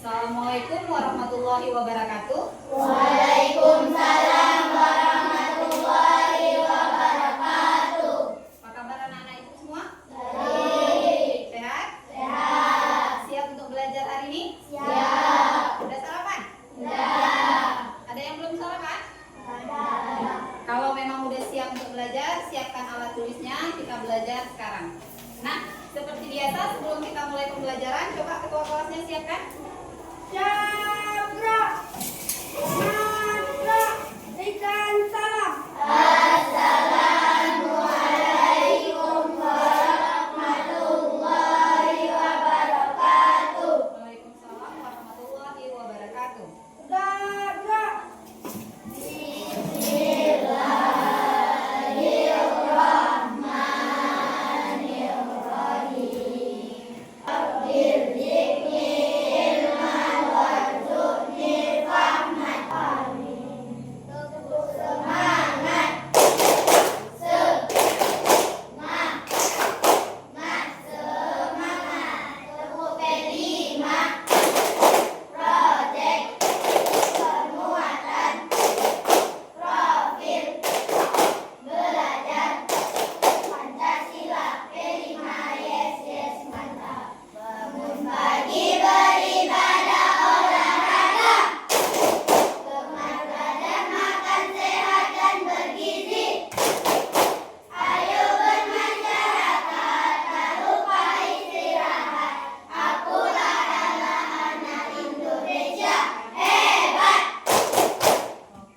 Assalamualaikum warahmatullahi wabarakatuh. Waalaikumsalam warahmatullahi wabarakatuh. Apa kabar anak-anak ibu semua? Baik. Sehat? Sehat. Siap untuk belajar hari ini? Siap. Udah sarapan? Sudah. Ada yang belum sarapan? Ada. Kalau memang udah siap untuk belajar, siapkan alat tulisnya, kita belajar sekarang. Nah, seperti biasa sebelum kita mulai pembelajaran, coba ketua kelasnya siapkan. Cabra. Cabra. Berikan salam. Assalamualaikum warahmatullahi wabarakatuh. Waalaikumsalam warahmatullahi wabarakatuh. Cabra.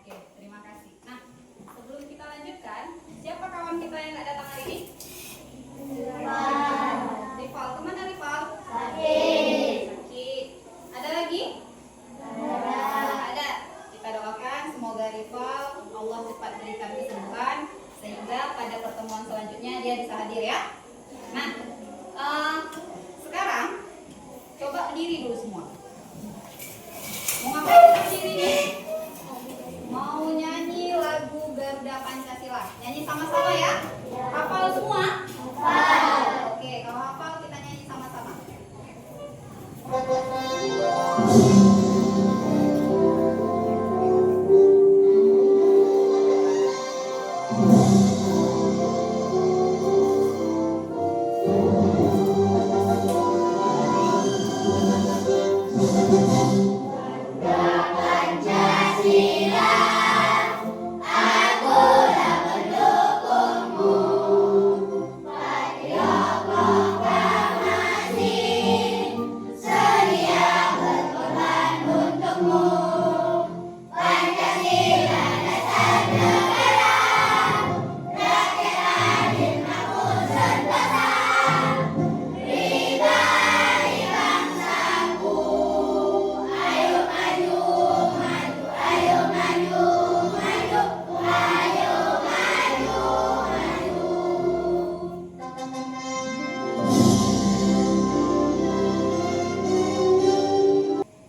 Oke, terima kasih. Nah, sebelum kita lanjutkan, siapa kawan kita yang nggak datang hari ini? Rival, kemana Rival? Sakit. Ada lagi? Ada. Kita doakan semoga Rival Allah cepat berikan kesembuhan sehingga pada pertemuan selanjutnya dia bisa hadir ya. Nah, sekarang coba berdiri dulu semua. Mau ngapain kita berdiri nih? Mau nyanyi lagu Garuda Pancasila. Nyanyi sama-sama ya. Hafal semua? Oke, kalau hafal kita nyanyi sama-sama.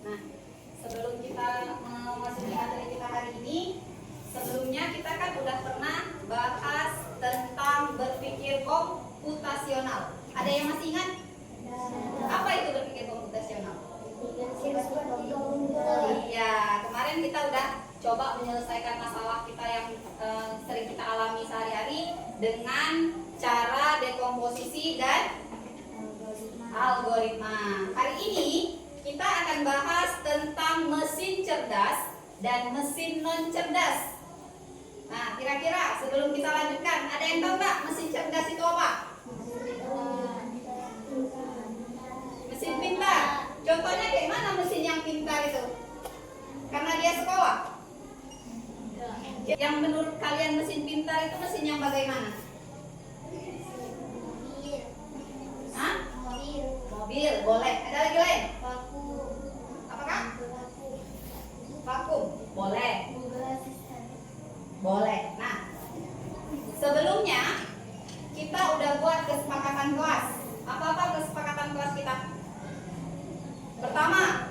Nah, sebelum kita memasuki materi kita hari ini, sebelumnya kita kan udah pernah bahas tentang berpikir komputasional. Ada yang masih ingat? Apa itu berpikir komputasional? Iya, kemarin kita udah coba menyelesaikan masalah kita yang sering kita alami sehari-hari dengan cara dekomposisi dan algoritma. Hari ini kita akan bahas tentang mesin cerdas dan mesin non cerdas. Nah, kira-kira sebelum kita lanjutkan, ada yang tahu nggak mesin cerdas itu apa? Mesin pintar. Contohnya kayak mana mesin yang pintar itu? Karena dia sekolah. Yang menurut kalian mesin pintar itu mesin yang bagaimana? Hah? Mobil, boleh. Ada lagi lain? Apakah? Vakum, boleh. Boleh. Nah, sebelumnya kita udah buat kesepakatan kelas. Apa-apa kesepakatan kelas kita? Pertama,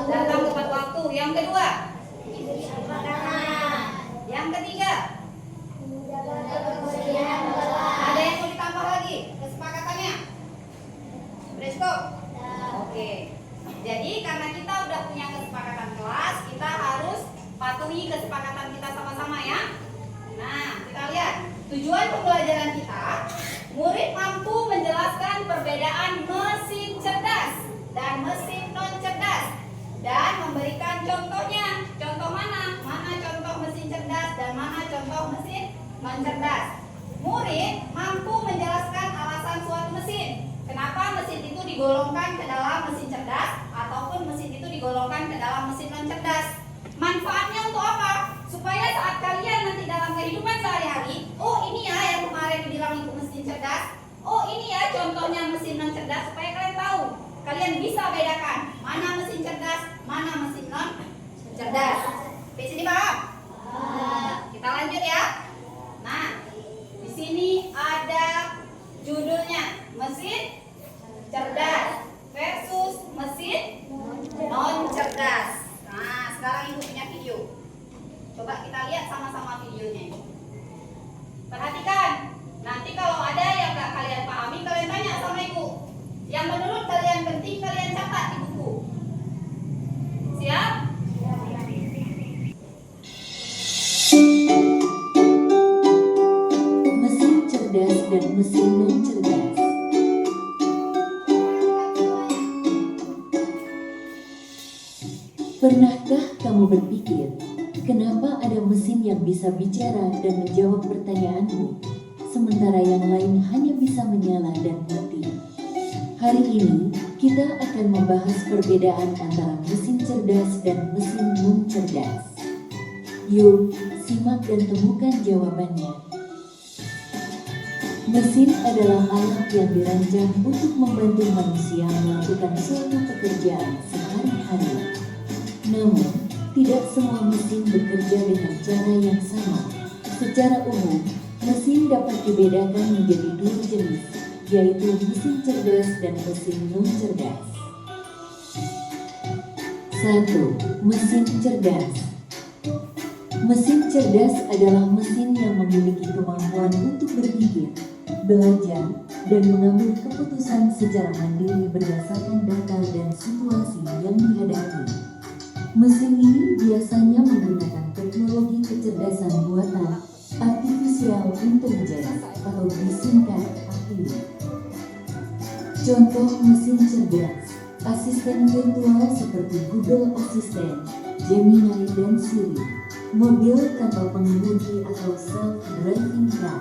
datang tepat waktu. Yang kedua, yang ketiga, ada yang mau ditambah lagi kesepakatannya? Beres kok? Oke. Jadi punya kesepakatan kelas, kita harus patuhi kesepakatan kita sama-sama ya. Nah, kita lihat tujuan pembelajaran kita. Murid mampu menjelaskan perbedaan mesin cerdas dan mesin non cerdas dan memberikan contohnya. Contoh mana? Mana contoh mesin cerdas dan mana contoh mesin non cerdas? Murid mampu menjelaskan alasan suatu mesin. Kenapa mesin itu digolongkan ke dalam mesin cerdas ataupun mesin itu digolongkan ke dalam mesin non cerdas? Manfaatnya untuk apa? Supaya saat kalian nanti dalam kehidupan sehari-hari, oh ini ya yang kemarin dibilang itu mesin cerdas, oh ini ya contohnya mesin non cerdas, supaya kalian tahu, kalian bisa bedakan mana mesin cerdas, mana mesin non cerdas. Di sini paham? Kita lanjut ya. Nah, di sini ada judulnya mesin cerdas versus mesin non cerdas. Nah, sekarang ibu punya video. Coba kita lihat sama-sama videonya. Perhatikan. Nanti kalau ada yang nggak kalian pahami, kalian tanya sama ibu. Yang menurut kalian penting, kalian catat di buku. Siap? Mesin cerdas dan mesin non cerdas. Pernahkah kamu berpikir, kenapa ada mesin yang bisa bicara dan menjawab pertanyaanmu, sementara yang lain hanya bisa menyala dan mati? Hari ini, kita akan membahas perbedaan antara mesin cerdas dan mesin non cerdas. Yuk, simak dan temukan jawabannya. Mesin adalah alat yang dirancang untuk membantu manusia melakukan suatu pekerjaan sehari-hari. Namun, tidak semua mesin bekerja dengan cara yang sama. Secara umum, mesin dapat dibedakan menjadi dua jenis, yaitu mesin cerdas dan mesin non cerdas. 1. Mesin cerdas. Mesin cerdas adalah mesin yang memiliki kemampuan untuk berpikir, belajar, dan mengambil keputusan secara mandiri berdasarkan data dan situasi yang dihadapi. Mesin ini biasanya menggunakan teknologi kecerdasan buatan artificial intelligence atau disingkat AI. Contoh mesin cerdas, asisten virtual seperti Google Assistant, Gemini, dan Siri, mobil tanpa pengemudi atau self-driving car,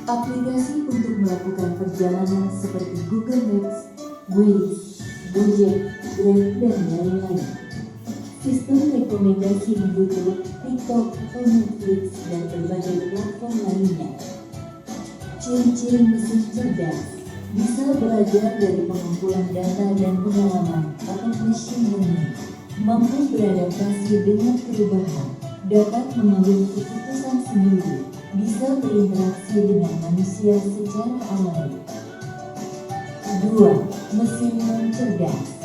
aplikasi untuk melakukan perjalanan seperti Google Maps, Waze, Gojek, Grab, dan lain-lain. Sistem rekomendasi di YouTube, TikTok, atau Netflix, dan berbagai platform lainnya. Ciri-ciri mesin cerdas bisa belajar dari pengumpulan data dan pengalaman atau machine learning, mampu beradaptasi dengan perubahan, dapat mengambil keputusan sendiri, bisa berinteraksi dengan manusia secara alami. 2. Mesin non cerdas.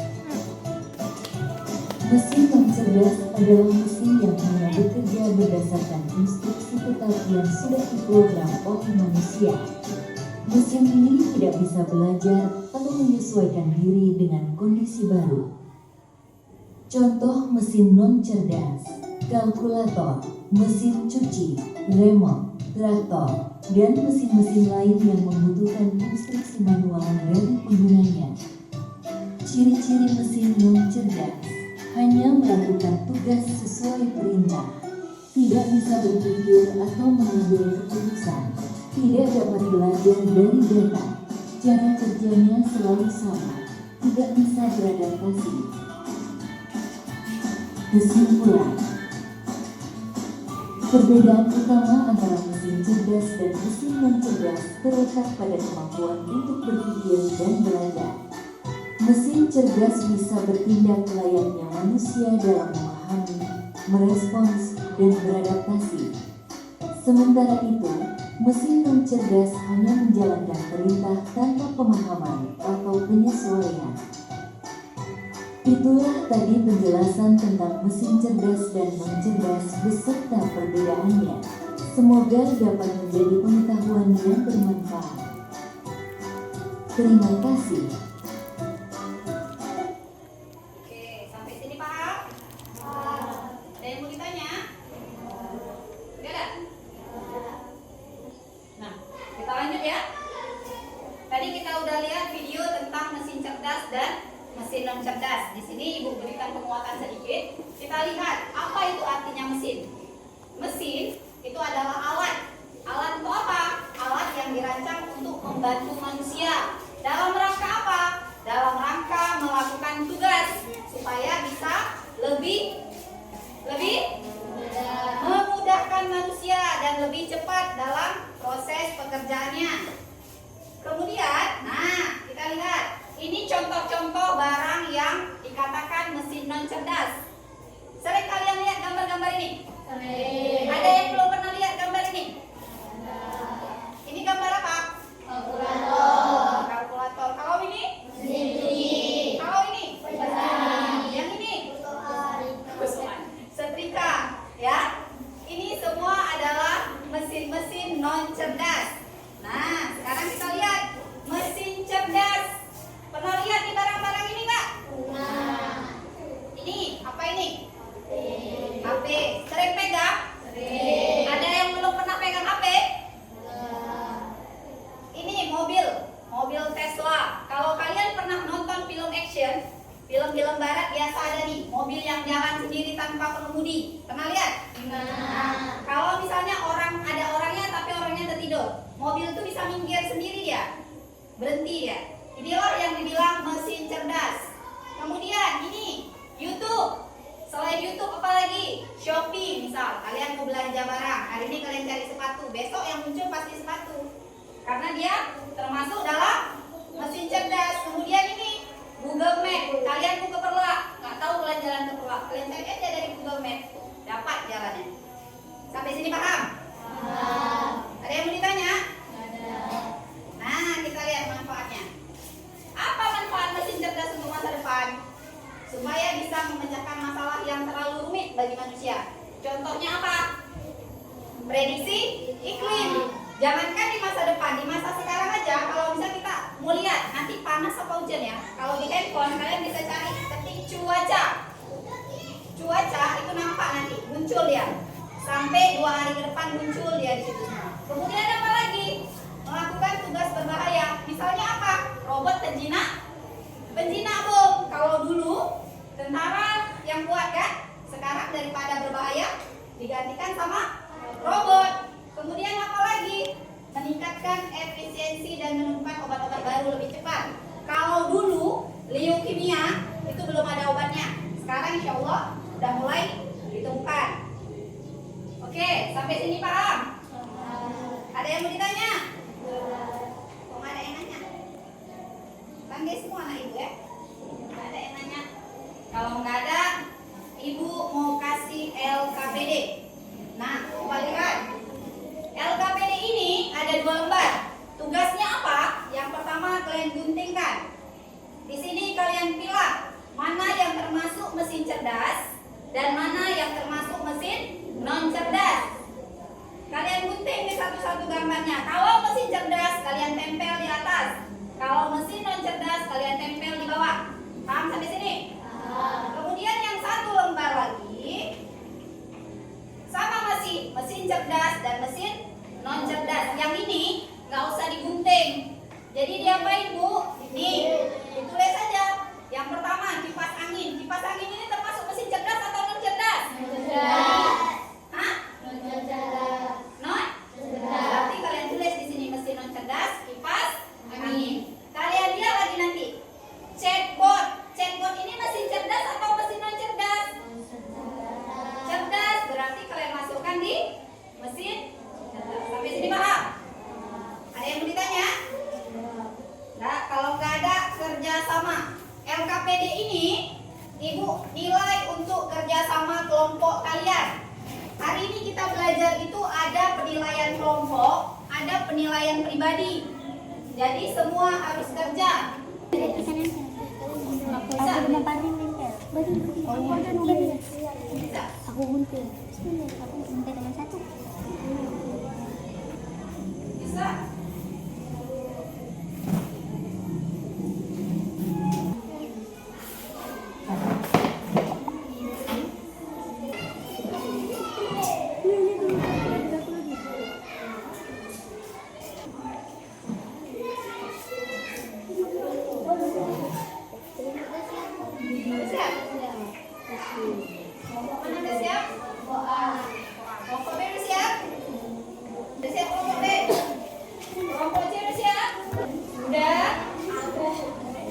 Mesin non cerdas adalah mesin yang hanya bekerja berdasarkan instruksi tetap yang sudah diprogram oleh manusia. Mesin ini tidak bisa belajar atau menyesuaikan diri dengan kondisi baru. Contoh mesin non cerdas: kalkulator, mesin cuci, remote, traktor, dan mesin-mesin lain yang membutuhkan instruksi manual dari penggunanya. Ciri-ciri mesin non cerdas: hanya melakukan tugas sesuai perintah, tidak bisa berpikir atau mengambil keputusan, tidak dapat belajar dari data, cara kerjanya selalu sama, tidak bisa beradaptasi. Kesimpulan: perbedaan utama antara mesin cerdas dan mesin non cerdas terletak pada kemampuan untuk berpikir dan belajar. Mesin cerdas bisa bertindak layaknya manusia dalam memahami, merespons, dan beradaptasi. Sementara itu, mesin non cerdas hanya menjalankan perintah tanpa pemahaman atau penyesuaian. Itulah tadi penjelasan tentang mesin cerdas dan non cerdas beserta perbedaannya. Semoga dapat menjadi pengetahuan yang bermanfaat. Terima kasih. Oke, sampai sini paham? cerdas. Di sini Ibu berikan penguatan sedikit. Kita lihat apa itu artinya mesin. Mesin itu adalah alat. Alat itu apa? Alat yang dirancang untuk membantu manusia. Dalam rangka apa? Dalam rangka melakukan tugas supaya bisa lebih memudahkan manusia dan lebih cepat dalam proses pekerjaannya. Kemudian, nah kita lihat ini contoh-contoh barang yang dikatakan mesin non cerdas. Sering kalian lihat gambar-gambar ini? Ada yang belum pernah lihat gambar ini? Ini gambar apa? Kalkulator. Kalau ini? Kalau ini? Yang ini? Setrika. Ya. Ini semua adalah mesin-mesin non cerdas. Nah, sekarang kita lihat mesin cerdas. Pernah lihat di barang-barang ini nggak? Ini apa ini? HP. Sering pegang? Ada yang belum pernah pegang HP? Ini mobil Tesla. Kalau kalian pernah nonton film action, film-film barat biasa ada nih, mobil yang jalan sendiri tanpa pengemudi. Pernah lihat? Nah, kalau misalnya ada orangnya tapi orangnya tertidur, mobil itu bisa minggir sendiri dia, berhenti dia. Inilah yang dibilang mesin cerdas. Kemudian ini YouTube. Selain YouTube apa lagi? Shopee misal. Kalian mau belanja barang. Hari ini kalian cari sepatu. Besok yang muncul pasti sepatu. Karena dia termasuk dalam mesin cerdas. Kemudian ini Google Map. Kalian mau ke Perlak, nggak tahu kalian jalan ke Perlak. Kalian cari aja dari Google Map. Dapat jalannya. Sampai sini paham? Ada yang mau ditanya? Nah, kita lihat manfaatnya. Apa manfaat mesin cerdas untuk masa depan? Supaya bisa memecahkan masalah yang terlalu rumit bagi manusia. Contohnya apa? Prediksi iklim. Jangankan di masa depan, di masa sekarang aja. Kalau bisa kita mau lihat nanti panas apa hujan ya. Kalau di handphone kalian bisa cari ketik cuaca. Cuaca itu nampak nanti muncul ya. Sampai 2 hari ke depan muncul dia di situ. Kemudian apa lagi? Melakukan tugas berbahaya. Misalnya apa? Robot penjinak bom. Kalau dulu tentara yang kuat kan, sekarang daripada berbahaya digantikan sama robot. Kemudian apa lagi? Meningkatkan efisiensi dan menemukan obat-obat baru lebih cepat. Kalau dulu leukemia itu belum ada obatnya. Sekarang insya Allah sudah mulai ditemukan. Oke, sampai sini paham? Ada yang mau ditanya? Kok nggak ada yang nanya? Panggil semua anak ibu ya. Nggak ada yang nanya. Kalau nggak ada, ibu mau kasih LKPD. Nah, coba lihat. LKPD ini ada 2 lembar. Tugasnya apa? Yang pertama kalian guntingkan. Di sini kalian pilih mana yang termasuk mesin cerdas dan mana yang termasuk mesin non cerdas. Kalian gunting di satu-satu gambarnya. Kalau mesin cerdas kalian tempel di atas. Kalau mesin non cerdas kalian tempel di bawah. Paham sampai sini? Kemudian yang 1 lembar lagi sama masih mesin cerdas dan mesin non cerdas. Yang ini nggak usah digunting. Jadi diapain Bu? Ini ditulis saja. Yang pertama kipas angin. Kipas angin ini termasuk mesin cerdas atau non cerdas? Hah? Non? Berarti kalian tulis di sini mesin non cerdas, kipas angin. Kalian lihat lagi nanti. Chatbot. Chatbot ini mesin cerdas atau mesin non cerdas? Cerdas. Berarti kalian masukkan di mesin cerdas. Sampai sini paham? Ada yang mau ditanya? Nah, kalau nggak ada kerjasama. LKPD ini Ibu nilai untuk kerjasama kelompok kalian. Hari ini kita belajar itu ada penilaian kelompok, ada penilaian pribadi. Jadi semua harus kerja. Aku belum paling nempel. Bisa. Aku gunting. Aku gunting dengan 1. Bisa. siap? Kelompok mana udah siap? Kelompok B udah siap? Udah siap kelompok B? Kelompok C udah siap? Udah?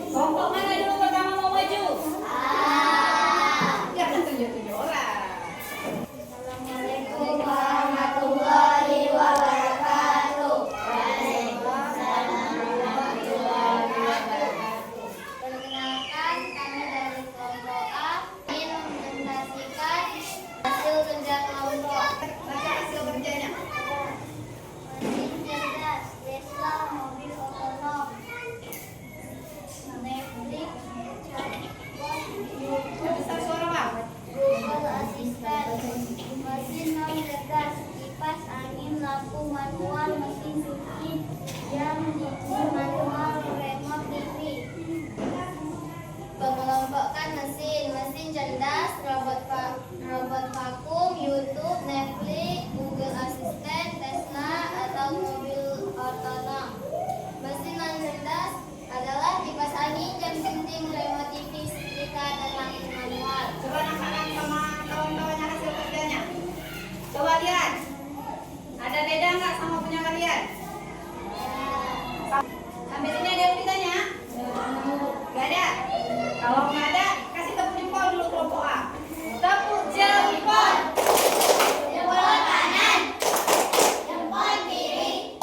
Kelompok mana dulu pertama mau maju? Jangan tunjuk-tunjuk orang. Assalamualaikum warahmatullahi wabarakatuh. Perkenalkan, kami dari kelompok A ingin mempresentasikan hasil kerja kelompok. Baca hasil kerjanya. Mesin cerdas, Tesla, mobil otonom, Netflix, Besar suara bang. Google Assistant, mesin non cerdas, kipas angin, lampu manual, mesin cuci, jam, TV manual, remote TV. Mengelompokkan mesin cerdas, robot vakum, YouTube, Netflix, Google Assistant, Tesla, atau mobil otonom. Mesin non cerdas adalah kipas angin, jam dinding, remote TV, setrika, dan lampu manual. Coba nampak sama kawan-kawannya hasil kerjanya. Coba lihat. Ada beda nggak sama punya kalian? Sampai sini ada yang ditanya? Gak ada. Kalau nggak ada, kasih tepuk jempol dulu kelompok A. Tepuk jempol. Jempol kanan, jempol kiri,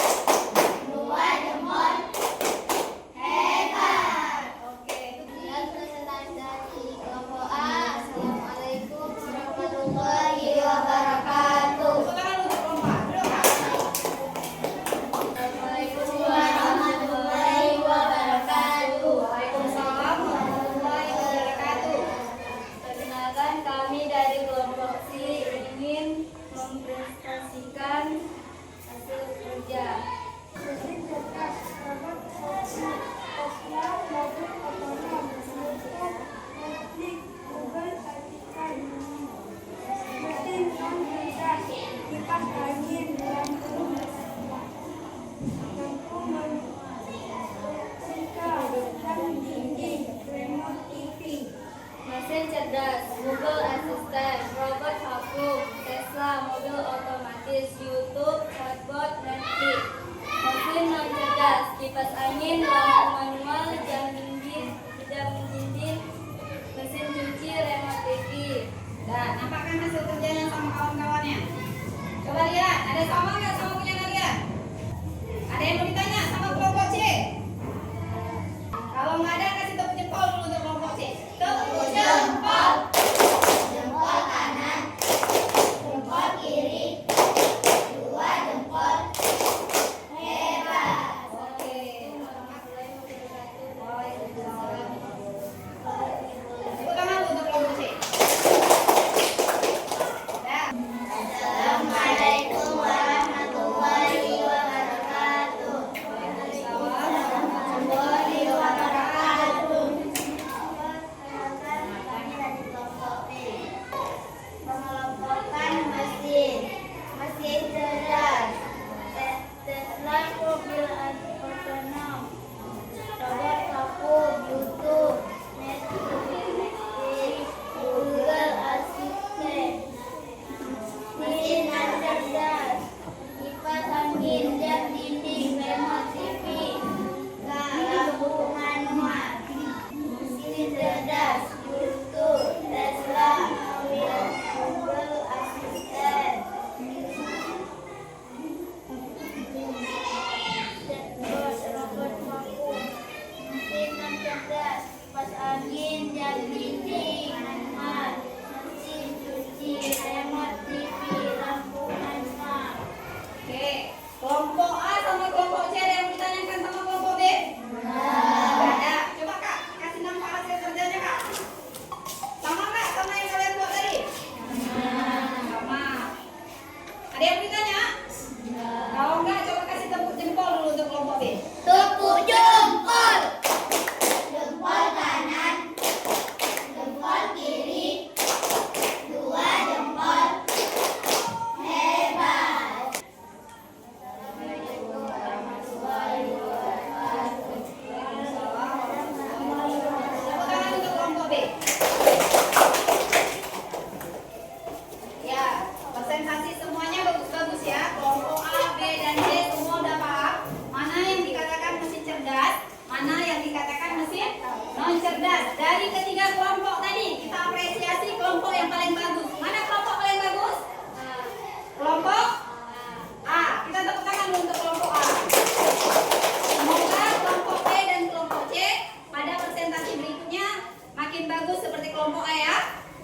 dua jempol. Hebat. Oke. Lihat presentasi dari kelompok A. Assalamualaikum warahmatullahi wabarakatuh. Tepuk tangan untuk kelompok A. Duduk, Kak. Assalamualaikum warahmatullahi wabarakatuh. Waalaikumsalam warahmatullahi wabarakatuh. Perkenalkan, kami dari kelompok C ingin mempresentasikan hasil kerja. Mesin cerdas, robot vakum, Tesla, mobil otonom, YouTube, Netflix, Google Assistant, mesin non cerdas, kipas angin, lampu setrika, jam dinding, remote TV. Mesin cerdas, Google Assistant, robot vakum, Tesla, mobil otomatis, YouTube, chatbot, Netflix. Mesin non cerdas, kipas angin, lampu manual, jam dinding, mesin cuci, remote TV. Nah, nampakkan hasil kerjanya sama kawan-kawannya. Coba lihat, ada sama nggak sama punya kalian? Ada yang mau ditanya sama kelompok C? Kalau nggak ada, kasih tepuk jempol dulu untuk kelompok C. Tepuk jempol. Jempol kanan, jempol kiri, dua jempol. Hebat. Oke. Waalaikumsalam. Tepuk tangan dulu untuk kelompok C. Dah. Assalamualaikum warahmatullahi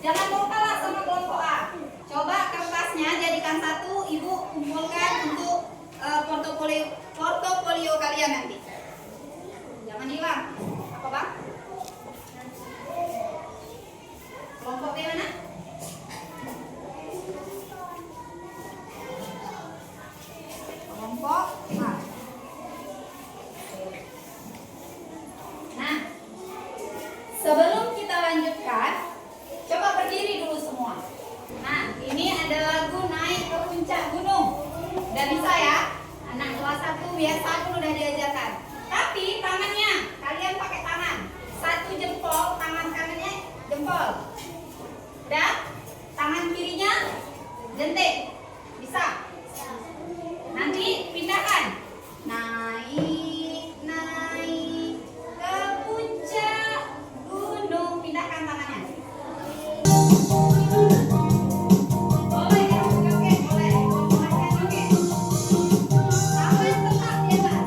Jangan mau kalah sama kelompok A. Coba kertasnya jadikan satu, Ibu kumpulkan untuk portofolio kalian nanti. Jangan hilang. Apa Bang? Kelompok B mana? Kelompok A. Nah, sebelum kita lanjutkan, coba berdiri dulu semua. Nah, ini ada lagu Naik ke Puncak Gunung. Udah bisa ya? Anak kelas 1 biasa pun udah diajarkan. Tapi tangannya, kalian pakai tangan. Satu jempol, tangan kanannya jempol. Udah? Tangan kirinya jentik. Bisa? Nanti pindahkan. Naik, naik ke puncak gunung. Pindahkan tangannya. Boleh ya, joget, boleh. Boleh joget. Tangan tetap di atas.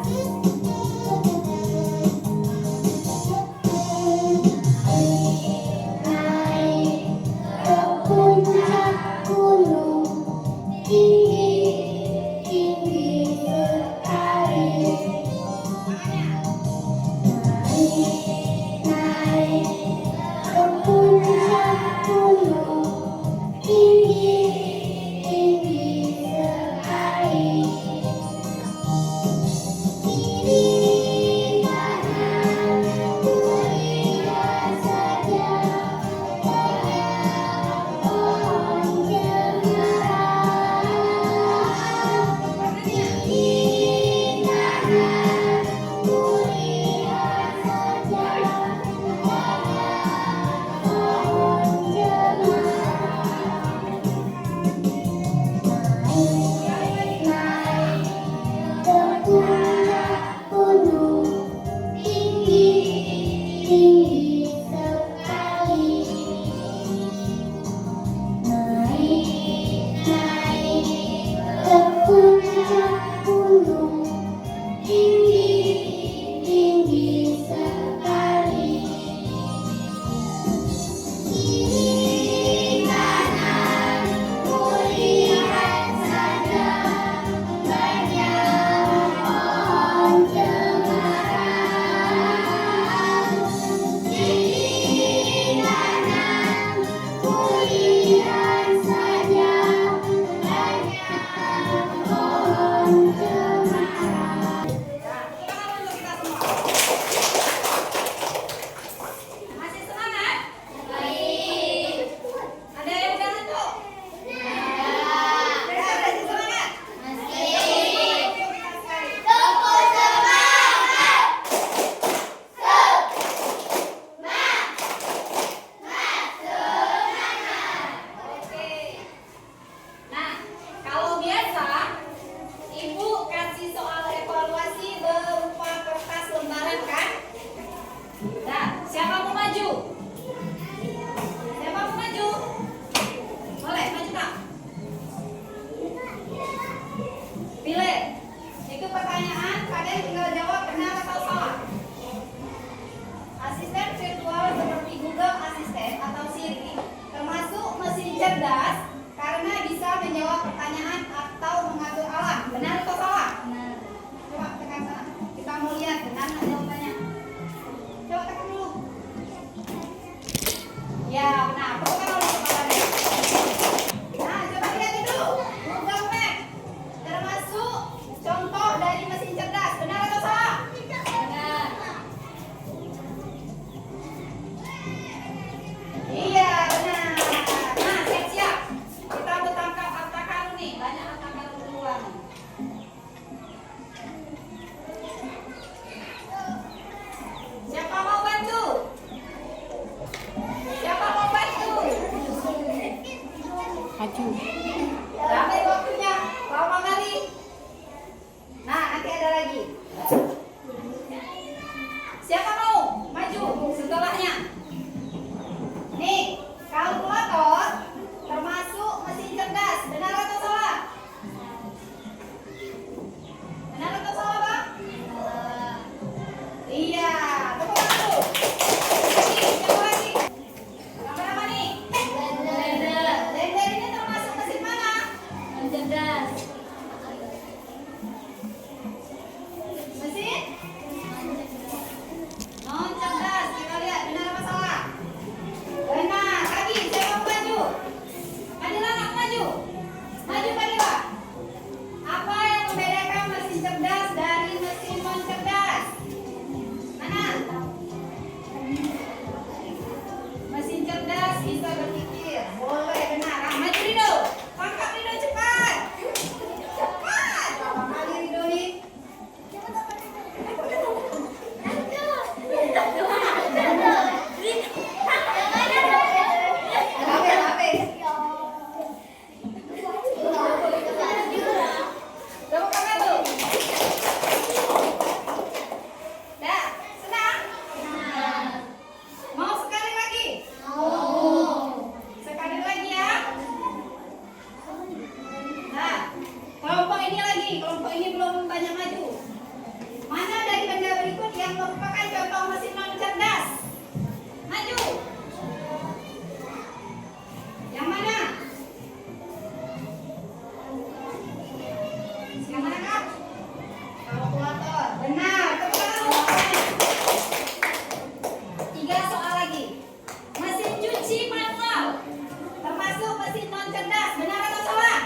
cerdas. Benar atau salah?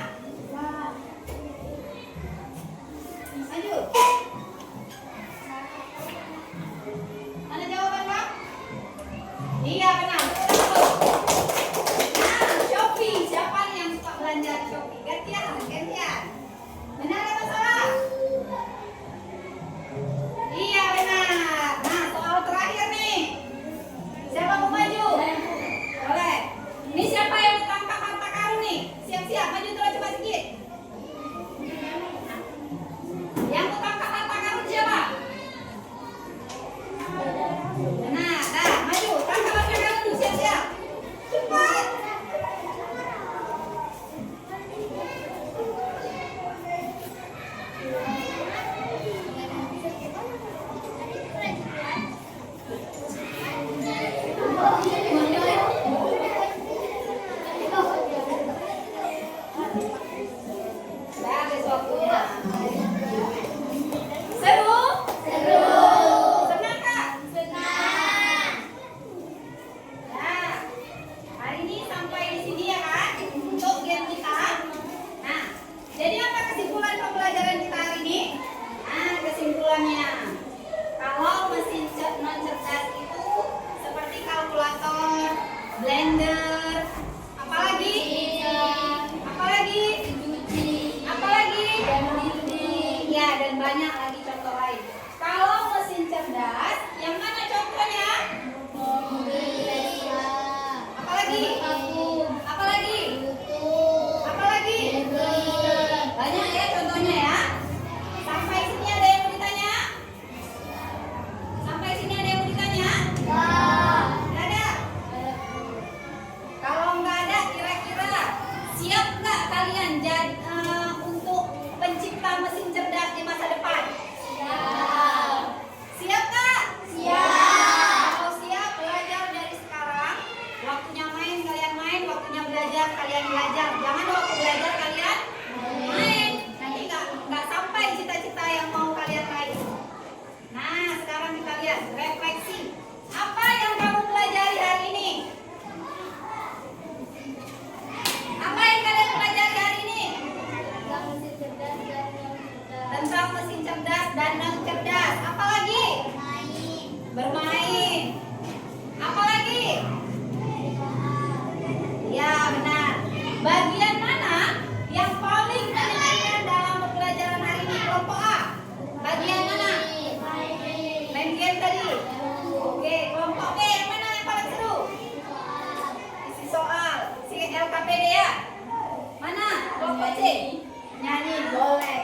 Maju. Mana jawaban Bang? Iya benar. Nah, Shopee. Siapa nih yang suka belanja di Shopee? Gantian. Benar atau salah? Iya benar. Nah, soal terakhir nih. Siapa mau maju? Boleh. Ini siapa yang mau tangkap harta karun nih? Siap-siap, maju terus coba sedikit. Yang mau tangkap harta karun siapa? Nah, maju, tangkap harta karun, siap-siap. Cepat. Udah habis waktunya. Seru? Senang Kak? Nah, hari ini sampai di sini ya Kak untuk game kita. Nah, jadi apa kesimpulan pembelajaran kita hari ini? Nah, kesimpulannya kalau mesin non cerdas itu seperti kalkulator, blender, apalagi? Ya, dan banyak lagi contoh lain. Kalau mesin cerdas, yang mana contohnya? Apalagi? Banyak ya contohnya ya. Sampai sini ada yang mau ditanya? Nggak ada? Kalau nggak ada, kira-kira siap nggak kalian untuk pencipta mesin cerdas di masa depan? Siap nggak? Kalau siap, belajar dari sekarang. Waktunya main kalian main, waktunya belajar kalian belajar. Jangan waktu belajar kalian main. Nanti nggak sampai cita-cita yang mau kalian raih. Nah, sekarang kita lihat refleksi. Apa yang kamu pelajari hari ini? Apa yang kalian pelajari hari ini? Tentang mesin cerdas dan non cerdas. Apalagi? Bermain. Apalagi? Ya benar. Bagian mana yang paling menyenangkan dalam pembelajaran hari ini? Kelompok A. Bagian mana? Main game tadi. Oke, kelompok B yang mana yang paling seru? Isi soal, isi LKPD ya. Mana? Kelompok C. Nyanyi boleh.